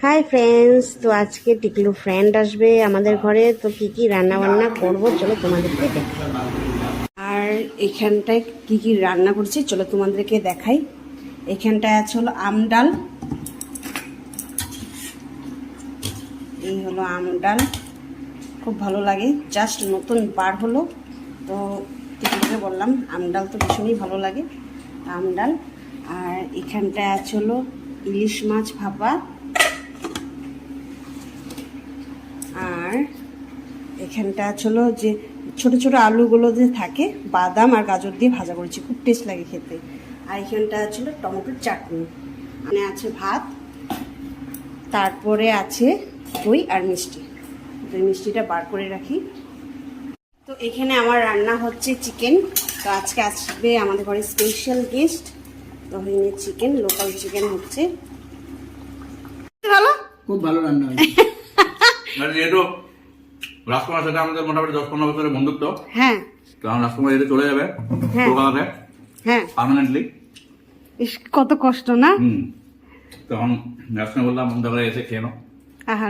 Hi friends, তো আজকে Tiklu friend আসবে আমাদের ঘরে। তো কি কি রান্না বান্না করবো চলো তোমাদেরকে দেখাই। আর এখানটায় কি কি রান্না করছি চলো তোমাদেরকে দেখাই। এখানটায় আছে হলো আম ডাল, এই হলো আম ডাল, খুব ভালো লাগে, জাস্ট নতুন বার হলো তো টিকলুকে বললাম আম ডাল তো ভীষণই ভালো লাগে, আম ডাল। আর এখানটায় আছে হলো ইলিশ মাছ ভাপা, আর এখানটা ছিল যে ছোট ছোট আলুগুলো যে থাকে বাদাম আর গাজর দিয়ে ভাজা করেছি, খুব টেস্ট লাগে খেতে। আর এখানটা ছিল টমেটোর চাটনি, মানে আছে ভাত, তারপরে আছে দই আর মিষ্টি। দই মিষ্টিটা বার করে রাখি। তো এখানে আমার রান্না হচ্ছে চিকেন। তো আজকে আসবে আমাদের ঘরে স্পেশাল গেস্ট, তো ওখানে চিকেন, লোকাল চিকেন হচ্ছে। ভালো, খুব ভালো রান্না হয়েছে। রাজকুমার সাথে আমাদের মোটামুটি 10-15 বছরের বন্ধুত্ব। হ্যাঁ, কারণ রাজকুমার এতে চলে যাবে কলকাতাতে হ্যাঁ, পার্মানেন্টলি। কত কষ্ট না। তখন রাজকুমার বললাম বন্ধু করে এসে খেয়ে নাও। আহা।